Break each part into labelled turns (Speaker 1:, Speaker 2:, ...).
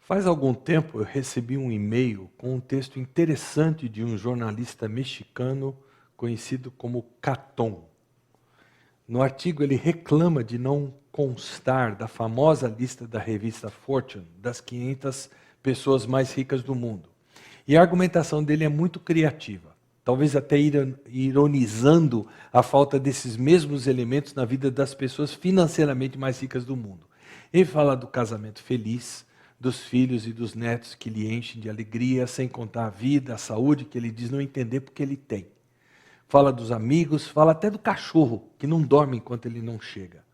Speaker 1: Faz algum tempo eu recebi um e-mail com um texto interessante de um jornalista mexicano conhecido como Catón. No artigo ele reclama de não constar da famosa lista da revista Fortune das 500 pessoas mais ricas do mundo. E a argumentação dele é muito criativa, talvez até ironizando a falta desses mesmos elementos na vida das pessoas financeiramente mais ricas do mundo. Ele fala do casamento feliz, dos filhos e dos netos que lhe enchem de alegria, sem contar a vida, a saúde, que ele diz não entender porque ele tem. Fala dos amigos, fala até do cachorro, que não dorme enquanto ele não chega.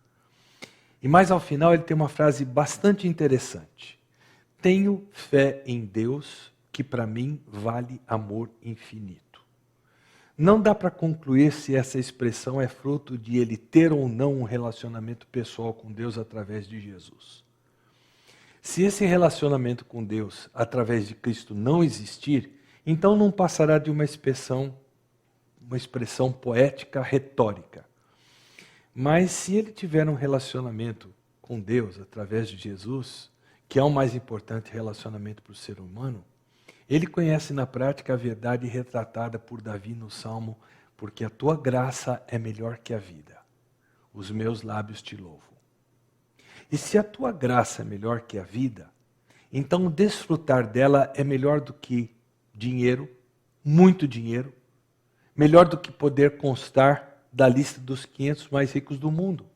Speaker 1: E mais ao final ele tem uma frase bastante interessante. Tenho fé em Deus, que para mim vale amor infinito. Não dá para concluir se essa expressão é fruto de ele ter ou não um relacionamento pessoal com Deus através de Jesus. Se esse relacionamento com Deus, através de Cristo, não existir, então não passará de uma expressão poética, retórica. Mas se ele tiver um relacionamento com Deus, através de Jesus, que é o mais importante relacionamento para o ser humano, ele conhece na prática a verdade retratada por Davi no Salmo, porque a tua graça é melhor que a vida. Os meus lábios te louvam. E se a tua graça é melhor que a vida, então desfrutar dela é melhor do que dinheiro, muito dinheiro, melhor do que poder constar da lista dos 500 mais ricos do mundo.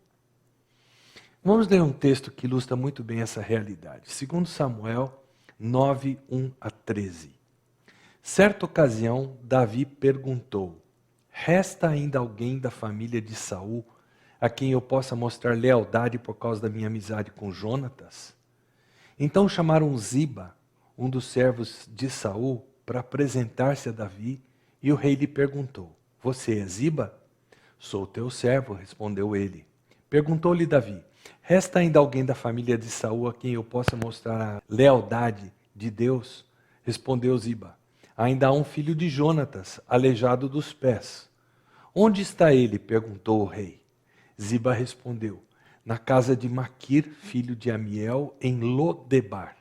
Speaker 1: Vamos ler um texto que ilustra muito bem essa realidade. 2 Samuel 9, 1 a 13. Certa ocasião, Davi perguntou, resta ainda alguém da família de Saul a quem eu possa mostrar lealdade por causa da minha amizade com Jonatas? Então chamaram Ziba, um dos servos de Saul, para apresentar-se a Davi, e o rei lhe perguntou, você é Ziba? Sou teu servo, respondeu ele. Perguntou-lhe Davi, resta ainda alguém da família de Saul a quem eu possa mostrar a lealdade de Deus? Respondeu Ziba, ainda há um filho de Jonatas, aleijado dos pés. Onde está ele? Perguntou o rei. Ziba respondeu, na casa de Maquir, filho de Amiel, em Lodebar.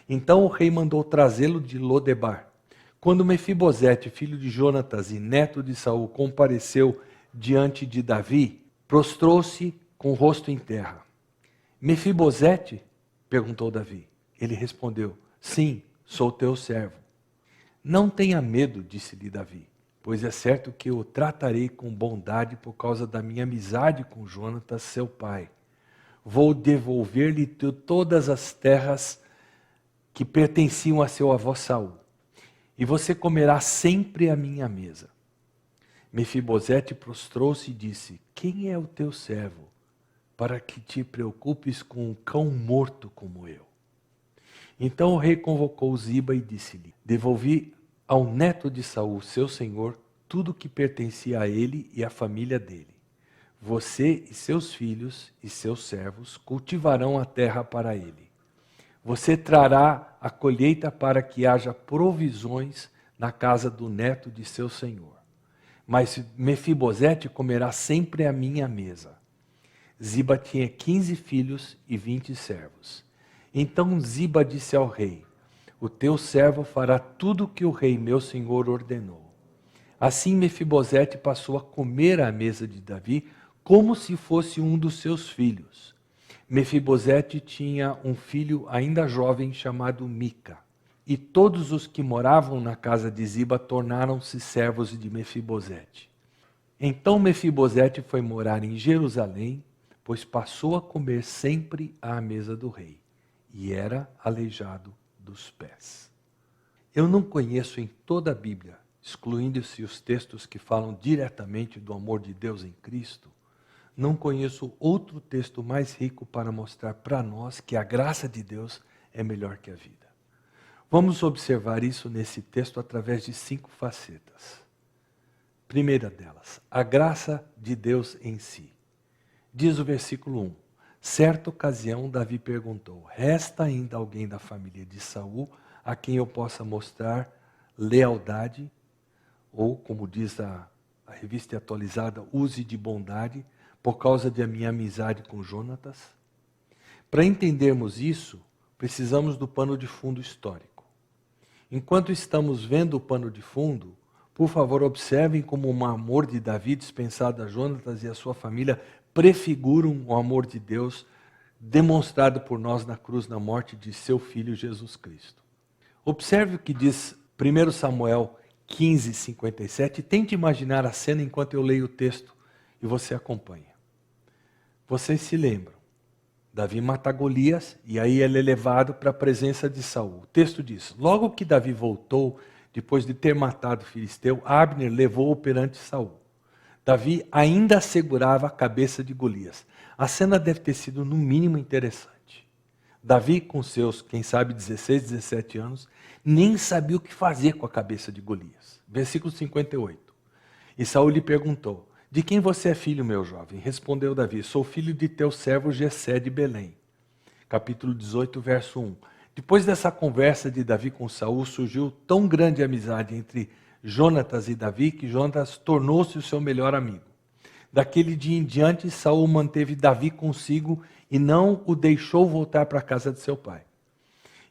Speaker 1: Então o rei mandou trazê-lo de Lodebar. Quando Mefibosete, filho de Jonatas e neto de Saul, compareceu diante de Davi, prostrou-se com o rosto em terra. Mefibosete? Perguntou Davi. Ele respondeu, sim, sou teu servo. Não tenha medo, disse-lhe Davi, pois é certo que eu o tratarei com bondade por causa da minha amizade com Jonatas, seu pai. Vou devolver-lhe todas as terras que pertenciam a seu avô Saul, e você comerá sempre à minha mesa. Mefibosete prostrou-se e disse, quem é o teu servo, para que te preocupes com um cão morto como eu? Então o rei convocou Ziba e disse-lhe, devolvi ao neto de Saul, seu senhor, tudo que pertencia a ele e à família dele. Você e seus filhos e seus servos cultivarão a terra para ele. Você trará a colheita para que haja provisões na casa do neto de seu senhor. Mas Mefibosete comerá sempre à minha mesa. Ziba tinha 15 filhos e 20 servos. Então Ziba disse ao rei, o teu servo fará tudo o que o rei meu senhor ordenou. Assim Mefibosete passou a comer à mesa de Davi como se fosse um dos seus filhos. Mefibosete tinha um filho ainda jovem chamado Mica. E todos os que moravam na casa de Ziba tornaram-se servos de Mefibosete. Então Mefibosete foi morar em Jerusalém, pois passou a comer sempre à mesa do rei, e era aleijado dos pés. Eu não conheço em toda a Bíblia, excluindo-se os textos que falam diretamente do amor de Deus em Cristo, não conheço outro texto mais rico para mostrar para nós que a graça de Deus é melhor que a vida. Vamos observar isso nesse texto através de 5 facetas. Primeira delas, a graça de Deus em si. Diz o versículo 1, certa ocasião Davi perguntou, resta ainda alguém da família de Saul a quem eu possa mostrar lealdade, ou como diz a revista atualizada, use de bondade, por causa da minha amizade com Jonatas? Para entendermos isso, precisamos do pano de fundo histórico. Enquanto estamos vendo o pano de fundo, por favor, observem como o amor de Davi dispensado a Jonatas e a sua família prefiguram o amor de Deus demonstrado por nós na cruz, na morte de seu Filho Jesus Cristo. Observe o que diz 1 Samuel 15, 57. Tente imaginar a cena enquanto eu leio o texto e você acompanha. Vocês se lembram? Davi mata Golias e aí ele é levado para a presença de Saul. O texto diz: logo que Davi voltou, depois de ter matado o filisteu, Abner levou-o perante Saul. Davi ainda segurava a cabeça de Golias. A cena deve ter sido no mínimo interessante. Davi, com seus, quem sabe, 16, 17 anos, nem sabia o que fazer com a cabeça de Golias. Versículo 58. E Saul lhe perguntou: de quem você é filho, meu jovem? Respondeu Davi: sou filho de teu servo Jessé de Belém. Capítulo 18, verso 1. Depois dessa conversa de Davi com Saul, surgiu tão grande amizade entre Jonatas e Davi que Jonatas tornou-se o seu melhor amigo. Daquele dia em diante, Saul manteve Davi consigo e não o deixou voltar para a casa de seu pai.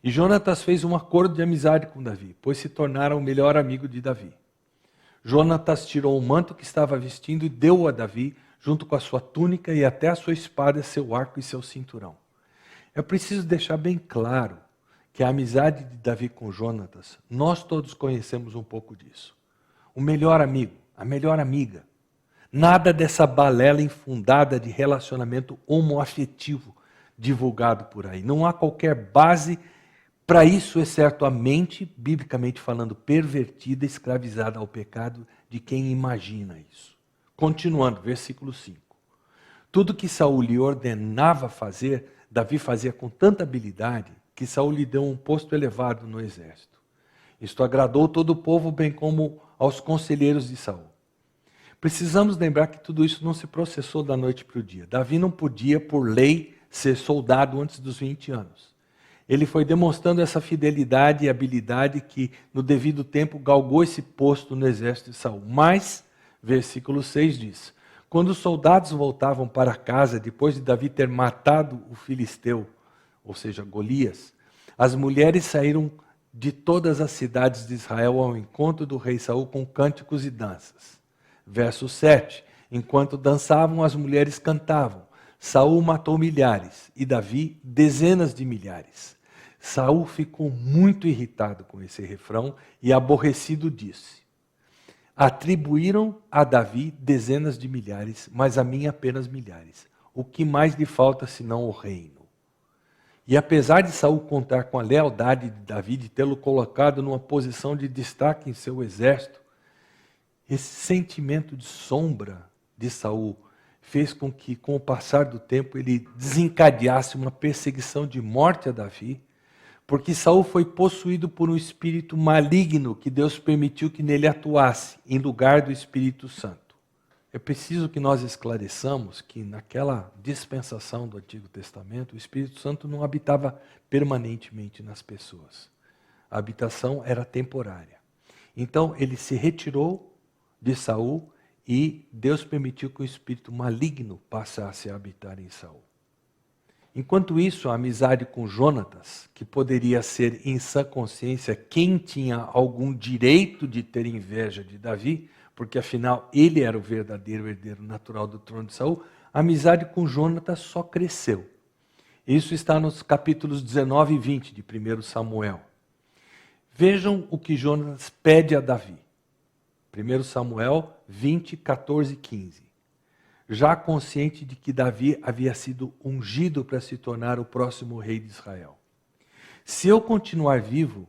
Speaker 1: E Jonatas fez um acordo de amizade com Davi, pois se tornara o melhor amigo de Davi. Jonatas tirou o manto que estava vestindo e deu-o a Davi, junto com a sua túnica e até a sua espada, seu arco e seu cinturão. É preciso deixar bem claro que a amizade de Davi com Jonatas, nós todos conhecemos um pouco disso. O melhor amigo, a melhor amiga. Nada dessa balela infundada de relacionamento homoafetivo divulgado por aí. Não há qualquer base para isso, exceto a mente, biblicamente falando, pervertida, escravizada ao pecado de quem imagina isso. Continuando, versículo 5. Tudo que Saul lhe ordenava fazer, Davi fazia com tanta habilidade que Saul lhe deu um posto elevado no exército. Isto agradou todo o povo, bem como aos conselheiros de Saul. Precisamos lembrar que tudo isso não se processou da noite para o dia. Davi não podia, por lei, ser soldado antes dos 20 anos. Ele foi demonstrando essa fidelidade e habilidade que, no devido tempo, galgou esse posto no exército de Saul. Mas, versículo 6 diz: quando os soldados voltavam para casa, depois de Davi ter matado o filisteu, ou seja, Golias, as mulheres saíram de todas as cidades de Israel ao encontro do rei Saul com cânticos e danças. Verso 7, enquanto dançavam, as mulheres cantavam. Saul matou milhares e Davi dezenas de milhares. Saul ficou muito irritado com esse refrão e aborrecido disse: atribuíram a Davi dezenas de milhares, mas a mim apenas milhares. O que mais lhe falta senão o reino? E apesar de Saul contar com a lealdade de Davi, de tê-lo colocado numa posição de destaque em seu exército, esse sentimento de sombra de Saul fez com que, com o passar do tempo, ele desencadeasse uma perseguição de morte a Davi, porque Saul foi possuído por um espírito maligno que Deus permitiu que nele atuasse, em lugar do Espírito Santo. É preciso que nós esclareçamos que naquela dispensação do Antigo Testamento, o Espírito Santo não habitava permanentemente nas pessoas. A habitação era temporária. Então ele se retirou de Saul e Deus permitiu que o espírito maligno passasse a habitar em Saul. Enquanto isso, a amizade com Jonatas, que poderia ser em sã consciência quem tinha algum direito de ter inveja de Davi, porque afinal ele era o verdadeiro herdeiro natural do trono de Saul, a amizade com Jonatas só cresceu. Isso está nos capítulos 19 e 20 de 1 Samuel. Vejam o que Jonatas pede a Davi. 1 Samuel 20, 14 e 15. Já consciente de que Davi havia sido ungido para se tornar o próximo rei de Israel. Se eu continuar vivo,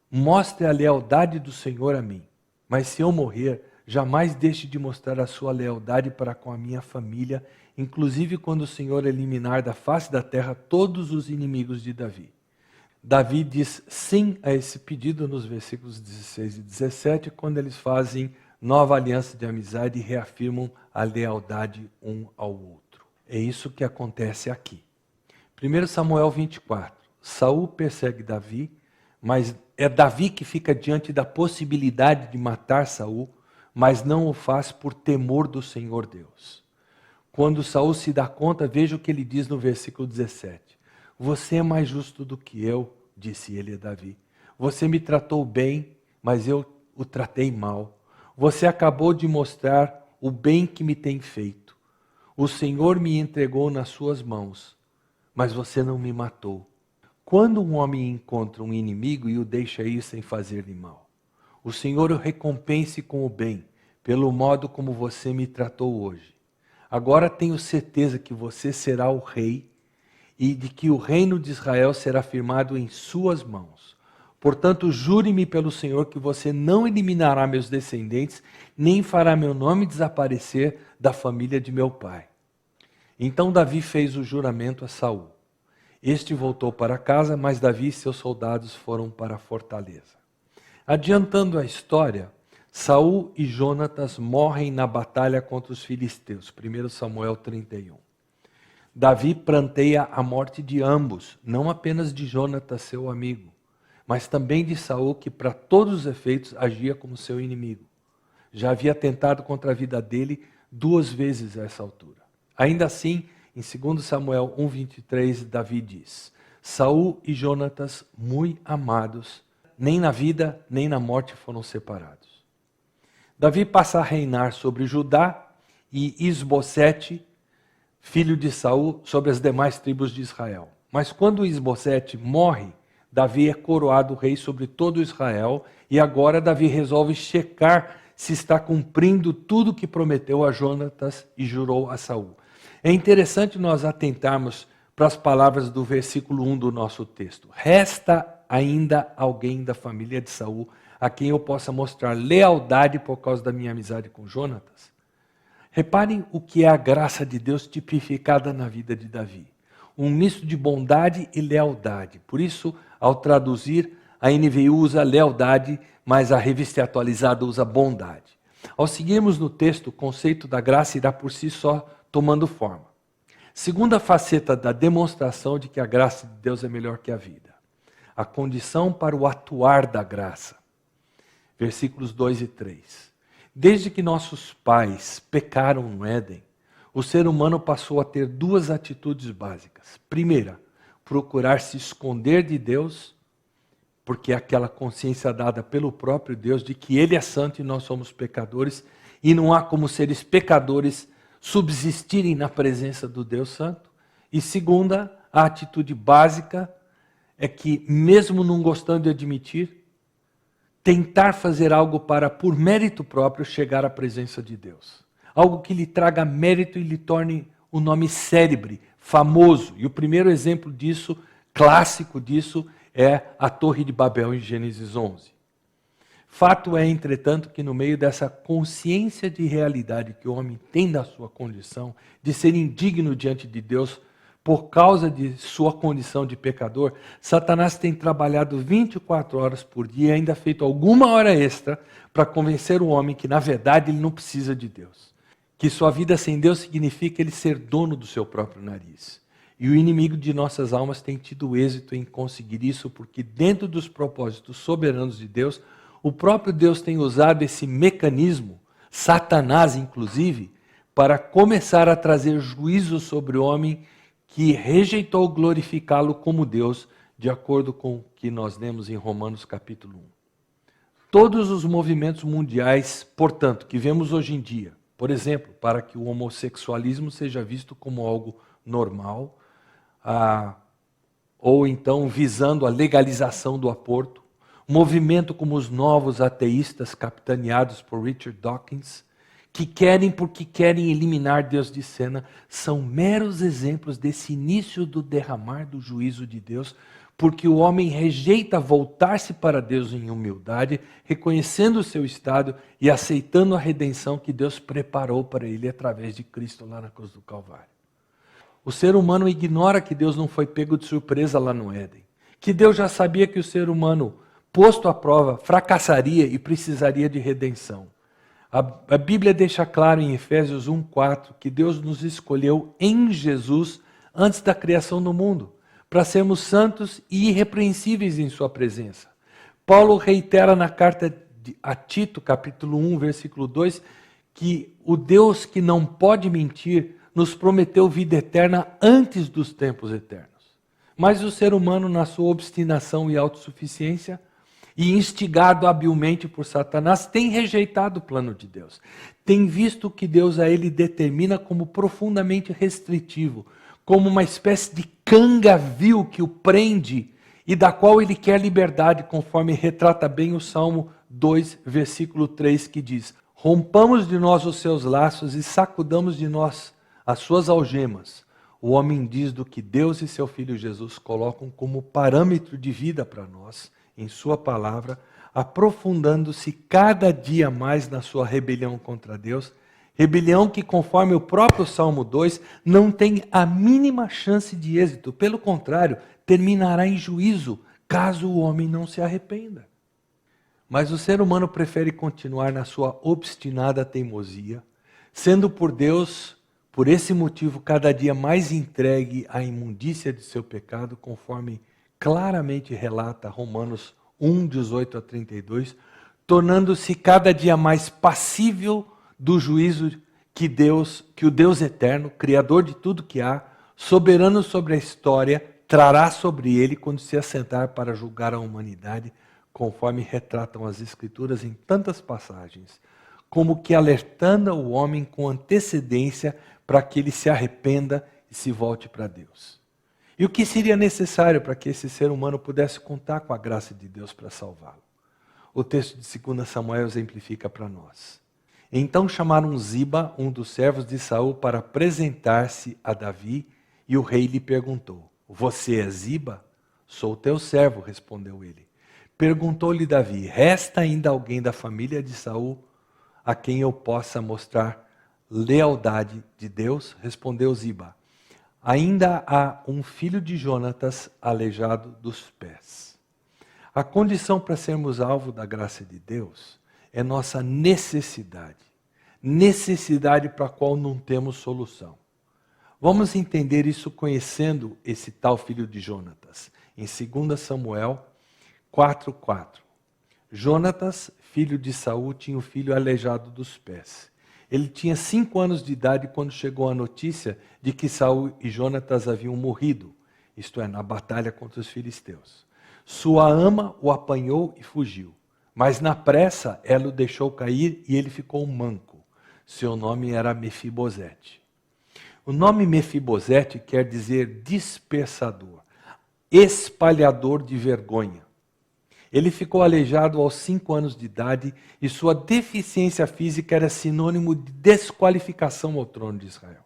Speaker 1: mostre a lealdade do Senhor a mim. Mas se eu morrer, jamais deixe de mostrar a sua lealdade para com a minha família, inclusive quando o Senhor eliminar da face da terra todos os inimigos de Davi. Davi diz sim a esse pedido nos versículos 16 e 17, quando eles fazem nova aliança de amizade e reafirmam a lealdade um ao outro. É isso que acontece aqui. 1 Samuel 24. Saul persegue Davi, mas é Davi que fica diante da possibilidade de matar Saul, mas não o faz por temor do Senhor Deus. Quando Saul se dá conta, veja o que ele diz no versículo 17. Você é mais justo do que eu, disse ele a Davi. Você me tratou bem, mas eu o tratei mal. Você acabou de mostrar o bem que me tem feito. O Senhor me entregou nas suas mãos, mas você não me matou. Quando um homem encontra um inimigo e o deixa ir sem fazer-lhe mal, o Senhor o recompense com o bem, pelo modo como você me tratou hoje. Agora tenho certeza que você será o rei e de que o reino de Israel será firmado em suas mãos. Portanto, jure-me pelo Senhor que você não eliminará meus descendentes, nem fará meu nome desaparecer da família de meu pai. Então Davi fez o juramento a Saul. Este voltou para casa, mas Davi e seus soldados foram para a fortaleza. Adiantando a história, Saul e Jonatas morrem na batalha contra os filisteus. 1 Samuel 31. Davi pranteia a morte de ambos, não apenas de Jonatas, seu amigo, mas também de Saul, que para todos os efeitos agia como seu inimigo. Já havia tentado contra a vida dele 2 vezes a essa altura. Ainda assim, em 2 Samuel 1:23, Davi diz: Saul e Jonatas, muito amados, nem na vida nem na morte foram separados. Davi passa a reinar sobre Judá e Isbosete, filho de Saul, sobre as demais tribos de Israel. Mas quando Isbosete morre, Davi é coroado rei sobre todo Israel, e agora Davi resolve checar se está cumprindo tudo que prometeu a Jonatas e jurou a Saul. É interessante nós atentarmos para as palavras do versículo 1 do nosso texto. Resta ainda alguém da família de Saul a quem eu possa mostrar lealdade por causa da minha amizade com Jonatas? Reparem o que é a graça de Deus tipificada na vida de Davi. Um misto de bondade e lealdade. Por isso, ao traduzir, a NVI usa lealdade, mas a revista atualizada usa bondade. Ao seguirmos no texto, o conceito da graça irá por si só tomando forma. Segunda faceta da demonstração de que a graça de Deus é melhor que a vida. A condição para o atuar da graça. Versículos 2 e 3. Desde que nossos pais pecaram no Éden, o ser humano passou a ter 2 atitudes básicas. Primeira, procurar se esconder de Deus, porque é aquela consciência dada pelo próprio Deus de que Ele é santo e nós somos pecadores, e não há como seres pecadores subsistirem na presença do Deus Santo. E segunda, a atitude básica é que, mesmo não gostando de admitir, tentar fazer algo para, por mérito próprio, chegar à presença de Deus. Algo que lhe traga mérito e lhe torne o nome célebre, famoso. E o primeiro exemplo disso, clássico disso, é a Torre de Babel em Gênesis 11. Fato é, entretanto, que no meio dessa consciência de realidade que o homem tem da sua condição, de ser indigno diante de Deus, por causa de sua condição de pecador, Satanás tem trabalhado 24 horas por dia e ainda feito alguma hora extra para convencer o homem que, na verdade, ele não precisa de Deus. Que sua vida sem Deus significa ele ser dono do seu próprio nariz. E o inimigo de nossas almas tem tido êxito em conseguir isso, porque dentro dos propósitos soberanos de Deus, o próprio Deus tem usado esse mecanismo, Satanás inclusive, para começar a trazer juízo sobre o homem que rejeitou glorificá-lo como Deus, de acordo com o que nós lemos em Romanos capítulo 1. Todos os movimentos mundiais, portanto, que vemos hoje em dia, por exemplo, para que o homossexualismo seja visto como algo normal, ou então visando a legalização do aborto, movimento como os novos ateístas capitaneados por Richard Dawkins, que querem porque querem eliminar Deus de cena, são meros exemplos desse início do derramar do juízo de Deus, porque o homem rejeita voltar-se para Deus em humildade, reconhecendo o seu estado e aceitando a redenção que Deus preparou para ele através de Cristo lá na cruz do Calvário. O ser humano ignora que Deus não foi pego de surpresa lá no Éden, que Deus já sabia que o ser humano, posto à prova, fracassaria e precisaria de redenção. A Bíblia deixa claro em Efésios 1:4 que Deus nos escolheu em Jesus antes da criação do mundo, para sermos santos e irrepreensíveis em sua presença. Paulo reitera na carta a Tito, capítulo 1, versículo 2, que o Deus que não pode mentir nos prometeu vida eterna antes dos tempos eternos. Mas o ser humano, na sua obstinação e autossuficiência, e instigado habilmente por Satanás, tem rejeitado o plano de Deus. Tem visto que Deus a ele determina como profundamente restritivo, como uma espécie de canga vil que o prende e da qual ele quer liberdade, conforme retrata bem o Salmo 2, versículo 3, que diz: rompamos de nós os seus laços e sacudamos de nós as suas algemas. O homem diz do que Deus e seu Filho Jesus colocam como parâmetro de vida para nós, em sua palavra, aprofundando-se cada dia mais na sua rebelião contra Deus, rebelião que, conforme o próprio Salmo 2, não tem a mínima chance de êxito. Pelo contrário, terminará em juízo, caso o homem não se arrependa. Mas o ser humano prefere continuar na sua obstinada teimosia, sendo por Deus, por esse motivo, cada dia mais entregue à imundícia de seu pecado, conforme claramente relata Romanos 1, 18 a 32, tornando-se cada dia mais passível do juízo que o Deus eterno, Criador de tudo que há, soberano sobre a história, trará sobre ele quando se assentar para julgar a humanidade, conforme retratam as Escrituras em tantas passagens, como que alertando o homem com antecedência para que ele se arrependa e se volte para Deus. E o que seria necessário para que esse ser humano pudesse contar com a graça de Deus para salvá-lo? O texto de 2 Samuel exemplifica para nós. Então chamaram Ziba, um dos servos de Saul, para apresentar-se a Davi, e o rei lhe perguntou: você é Ziba? Sou teu servo, respondeu ele. Perguntou-lhe Davi: resta ainda alguém da família de Saul a quem eu possa mostrar lealdade de Deus? Respondeu Ziba: ainda há um filho de Jonatas aleijado dos pés. A condição para sermos alvo da graça de Deus é nossa necessidade. Necessidade para a qual não temos solução. Vamos entender isso conhecendo esse tal filho de Jonatas. Em 2 Samuel 4:4. Jonatas, filho de Saul, tinha um filho aleijado dos pés. Ele tinha 5 anos de idade quando chegou a notícia de que Saul e Jonatas haviam morrido, isto é, na batalha contra os filisteus. Sua ama o apanhou e fugiu, mas na pressa ela o deixou cair e ele ficou manco. Seu nome era Mefibosete. O nome Mefibosete quer dizer dispersador, espalhador de vergonha. Ele ficou aleijado aos 5 anos de idade e sua deficiência física era sinônimo de desqualificação ao trono de Israel.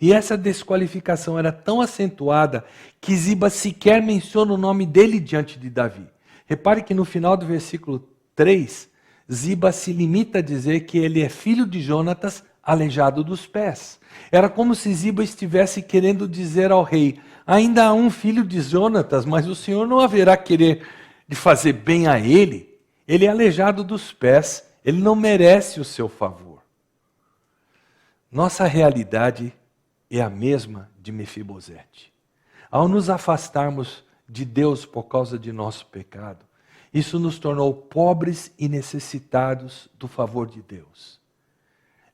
Speaker 1: E essa desqualificação era tão acentuada que Ziba sequer menciona o nome dele diante de Davi. Repare que no final do versículo 3, Ziba se limita a dizer que ele é filho de Jonatas, aleijado dos pés. Era como se Ziba estivesse querendo dizer ao rei: ainda há um filho de Jonatas, mas o Senhor não haverá querer de fazer bem a ele. Ele é aleijado dos pés, ele não merece o seu favor. Nossa realidade é a mesma de Mefibosete. Ao nos afastarmos de Deus por causa de nosso pecado, isso nos tornou pobres e necessitados do favor de Deus.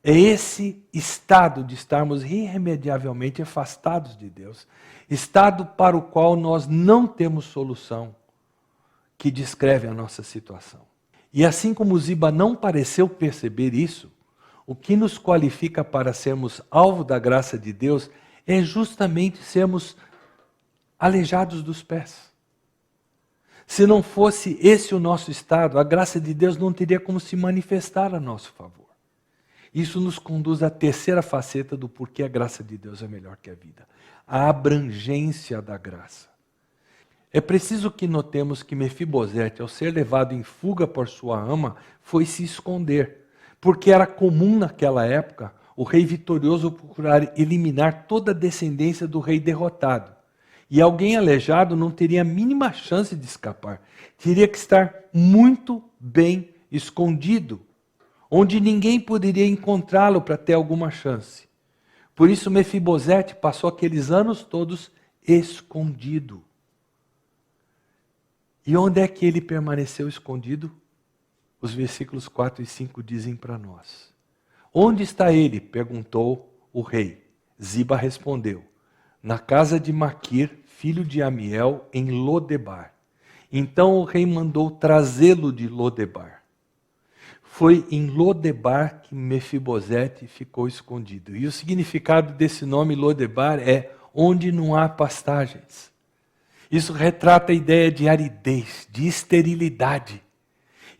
Speaker 1: É esse estado de estarmos irremediavelmente afastados de Deus, estado para o qual nós não temos solução, que descreve a nossa situação. E assim como Ziba não pareceu perceber isso, o que nos qualifica para sermos alvo da graça de Deus é justamente sermos aleijados dos pés. Se não fosse esse o nosso estado, a graça de Deus não teria como se manifestar a nosso favor. Isso nos conduz à terceira faceta do porquê a graça de Deus é melhor que a vida. A abrangência da graça. É preciso que notemos que Mefibosete, ao ser levado em fuga por sua ama, foi se esconder, porque era comum naquela época o rei vitorioso procurar eliminar toda a descendência do rei derrotado. E alguém aleijado não teria a mínima chance de escapar. Teria que estar muito bem escondido, onde ninguém poderia encontrá-lo para ter alguma chance. Por isso Mefibosete passou aqueles anos todos escondido. E onde é que ele permaneceu escondido? Os versículos 4 e 5 dizem para nós. Onde está ele? Perguntou o rei. Ziba respondeu: na casa de Maquir, filho de Amiel, em Lodebar. Então o rei mandou trazê-lo de Lodebar. Foi em Lodebar que Mefibosete ficou escondido. E o significado desse nome Lodebar é onde não há pastagens. Isso retrata a ideia de aridez, de esterilidade.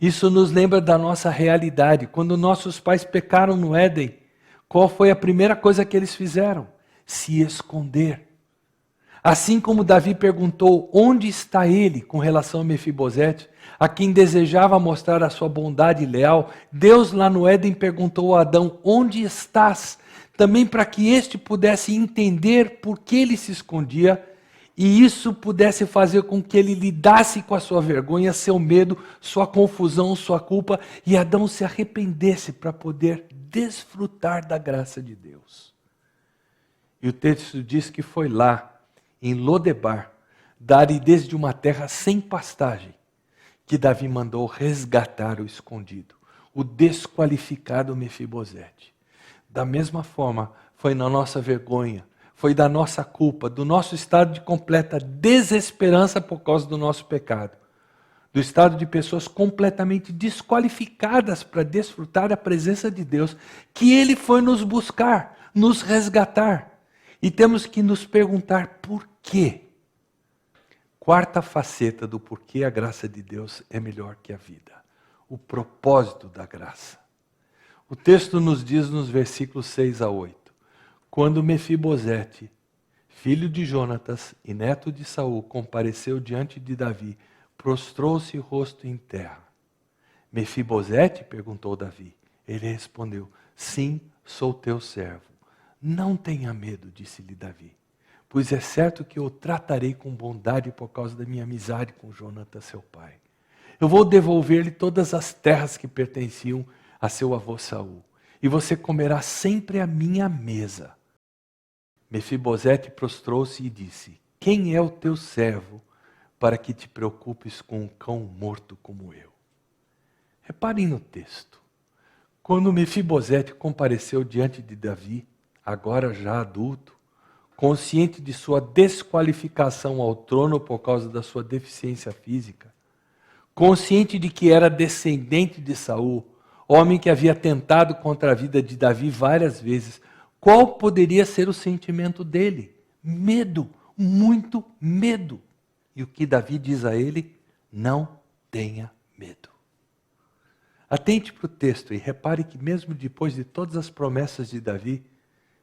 Speaker 1: Isso nos lembra da nossa realidade. Quando nossos pais pecaram no Éden, qual foi a primeira coisa que eles fizeram? Se esconder. Assim como Davi perguntou onde está ele com relação a Mefibosete, a quem desejava mostrar a sua bondade leal, Deus lá no Éden perguntou a Adão, onde estás? Também para que este pudesse entender por que ele se escondia e isso pudesse fazer com que ele lidasse com a sua vergonha, seu medo, sua confusão, sua culpa e Adão se arrependesse para poder desfrutar da graça de Deus. E o texto diz que foi lá, em Lodebar, da aridez de uma terra sem pastagem, que Davi mandou resgatar o escondido, o desqualificado Mefibosete. Da mesma forma, foi na nossa vergonha, foi da nossa culpa, do nosso estado de completa desesperança por causa do nosso pecado, do estado de pessoas completamente desqualificadas para desfrutar da presença de Deus, que Ele foi nos buscar, nos resgatar. E temos que nos perguntar por quê. Quarta faceta do porquê a graça de Deus é melhor que a vida. O propósito da graça. O texto nos diz nos versículos 6 a 8. Quando Mefibosete, filho de Jonatas e neto de Saul, compareceu diante de Davi, prostrou-se rosto em terra. Mefibosete? Perguntou Davi. Ele respondeu, sim, sou teu servo. Não tenha medo, disse-lhe Davi, pois é certo que eu tratarei com bondade por causa da minha amizade com Jonatas, seu pai. Eu vou devolver-lhe todas as terras que pertenciam a seu avô Saul, e você comerá sempre à minha mesa. Mefibosete prostrou-se e disse, quem é o teu servo para que te preocupes com um cão morto como eu? Reparem no texto. Quando Mefibosete compareceu diante de Davi, agora já adulto, consciente de sua desqualificação ao trono por causa da sua deficiência física, consciente de que era descendente de Saul, homem que havia tentado contra a vida de Davi várias vezes, qual poderia ser o sentimento dele? Medo, muito medo. E o que Davi diz a ele? Não tenha medo. Atente para o texto e repare que mesmo depois de todas as promessas de Davi,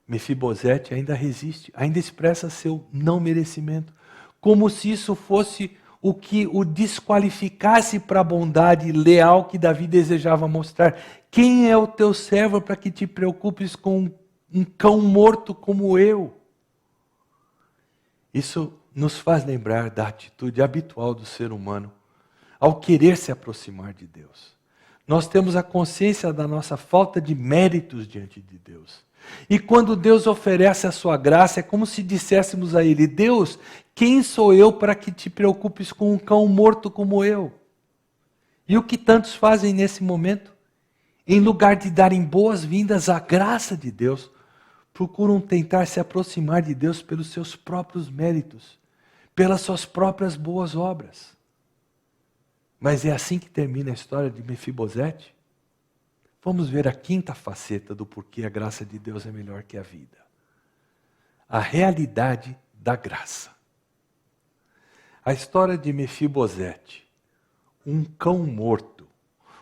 Speaker 1: Mefibosete ainda resiste, ainda expressa seu não merecimento, como se isso fosse o que o desqualificasse para a bondade leal que Davi desejava mostrar. Quem é o teu servo para que te preocupes com um cão morto como eu? Isso nos faz lembrar da atitude habitual do ser humano ao querer se aproximar de Deus. Nós temos a consciência da nossa falta de méritos diante de Deus. E quando Deus oferece a sua graça, é como se disséssemos a Ele, Deus, quem sou eu para que te preocupes com um cão morto como eu? E o que tantos fazem nesse momento? Em lugar de darem boas-vindas à graça de Deus, procuram tentar se aproximar de Deus pelos seus próprios méritos, pelas suas próprias boas obras. Mas é assim que termina a história de Mefibosete? Vamos ver a quinta faceta do porquê a graça de Deus é melhor que a vida. A realidade da graça. A história de Mefibosete, um cão morto,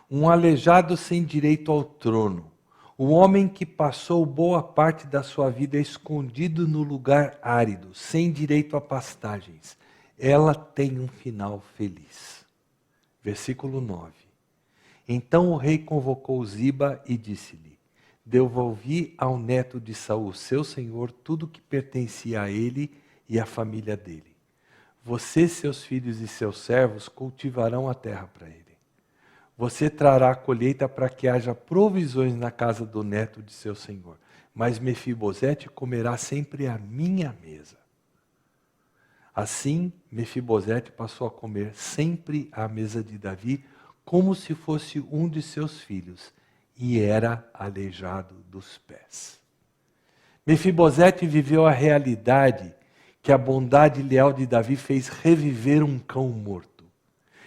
Speaker 1: um aleijado sem direito ao trono, um homem que passou boa parte da sua vida escondido no lugar árido, sem direito a pastagens. Ela tem um final feliz. Versículo 9. Então o rei convocou Ziba e disse-lhe, devolvi ao neto de Saul, seu senhor, tudo que pertencia a ele e à família dele. Você, seus filhos e seus servos cultivarão a terra para ele. Você trará a colheita para que haja provisões na casa do neto de seu senhor. Mas Mefibosete comerá sempre à minha mesa. Assim, Mefibosete passou a comer sempre à mesa de Davi, como se fosse um de seus filhos, e era aleijado dos pés. Mefibosete viveu a realidade que a bondade leal de Davi fez reviver um cão morto.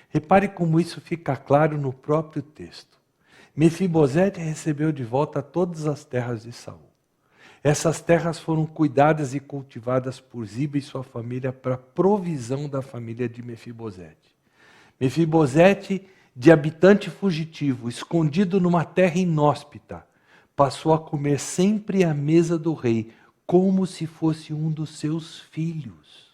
Speaker 1: Repare como isso fica claro no próprio texto. Mefibosete recebeu de volta todas as terras de Saul. Essas terras foram cuidadas e cultivadas por Ziba e sua família para provisão da família de Mefibosete. Mefibosete, de habitante fugitivo, escondido numa terra inóspita, passou a comer sempre à mesa do rei, como se fosse um dos seus filhos.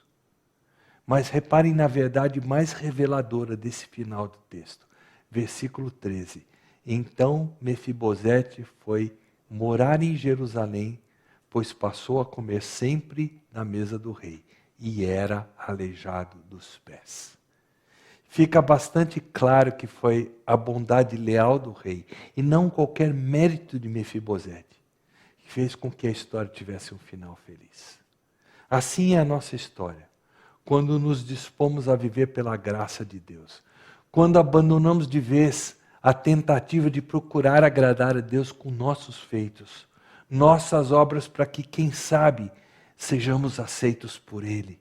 Speaker 1: Mas reparem na verdade mais reveladora desse final do texto. Versículo 13. Então Mefibosete foi morar em Jerusalém, pois passou a comer sempre na mesa do rei, e era aleijado dos pés. Fica bastante claro que foi a bondade leal do rei, e não qualquer mérito de Mefibosete, que fez com que a história tivesse um final feliz. Assim é a nossa história, quando nos dispomos a viver pela graça de Deus, quando abandonamos de vez a tentativa de procurar agradar a Deus com nossos feitos, nossas obras, para que, quem sabe, sejamos aceitos por Ele.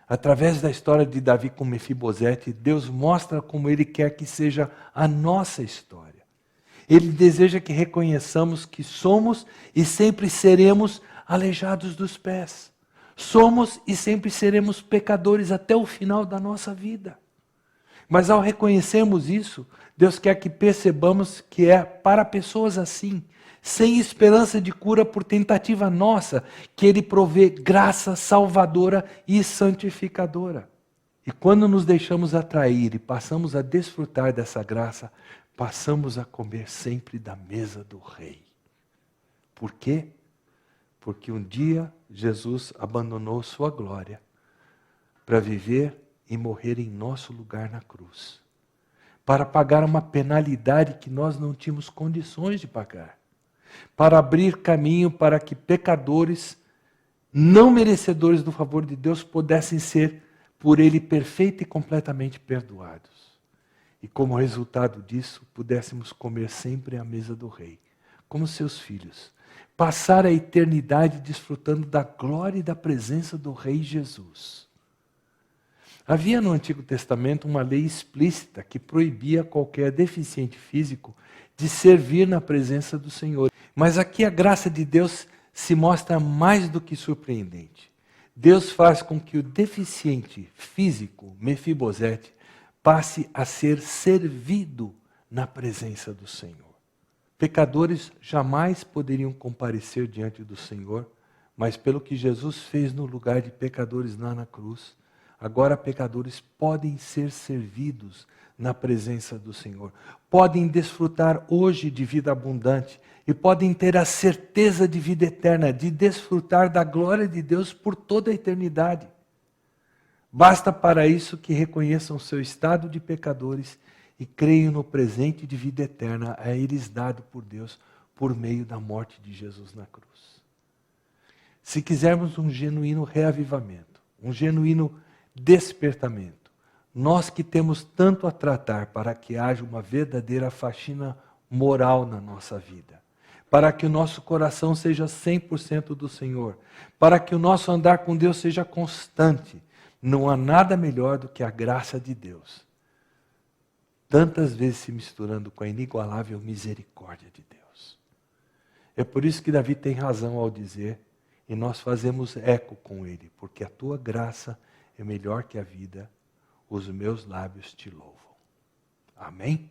Speaker 1: Através da história de Davi com Mefibosete, Deus mostra como Ele quer que seja a nossa história. Ele deseja que reconheçamos que somos e sempre seremos aleijados dos pés. Somos e sempre seremos pecadores até o final da nossa vida. Mas ao reconhecermos isso, Deus quer que percebamos que é para pessoas assim, sem esperança de cura por tentativa nossa, que Ele provê graça salvadora e santificadora. E quando nos deixamos atrair e passamos a desfrutar dessa graça, passamos a comer sempre da mesa do Rei. Por quê? Porque um dia Jesus abandonou sua glória para viver e morrer em nosso lugar na cruz, para pagar uma penalidade que nós não tínhamos condições de pagar, para abrir caminho para que pecadores, não merecedores do favor de Deus, pudessem ser por Ele perfeito e completamente perdoados. E como resultado disso, pudéssemos comer sempre à mesa do Rei, como seus filhos, passar a eternidade desfrutando da glória e da presença do Rei Jesus. Havia no Antigo Testamento uma lei explícita que proibia qualquer deficiente físico de servir na presença do Senhor. Mas aqui a graça de Deus se mostra mais do que surpreendente. Deus faz com que o deficiente físico, Mefibosete, passe a ser servido na presença do Senhor. Pecadores jamais poderiam comparecer diante do Senhor, mas pelo que Jesus fez no lugar de pecadores lá na cruz, agora pecadores podem ser servidos na presença do Senhor. Podem desfrutar hoje de vida abundante e podem ter a certeza de vida eterna, de desfrutar da glória de Deus por toda a eternidade. Basta para isso que reconheçam seu estado de pecadores e creiam no presente de vida eterna a eles dado por Deus por meio da morte de Jesus na cruz. Se quisermos um genuíno reavivamento, um genuíno despertamento, nós que temos tanto a tratar para que haja uma verdadeira faxina moral na nossa vida, para que o nosso coração seja 100% do Senhor, para que o nosso andar com Deus seja constante, não há nada melhor do que a graça de Deus, tantas vezes se misturando com a inigualável misericórdia de Deus. É por isso que Davi tem razão ao dizer, e nós fazemos eco com ele, porque a tua graça é melhor que a vida, os meus lábios te louvam. Amém?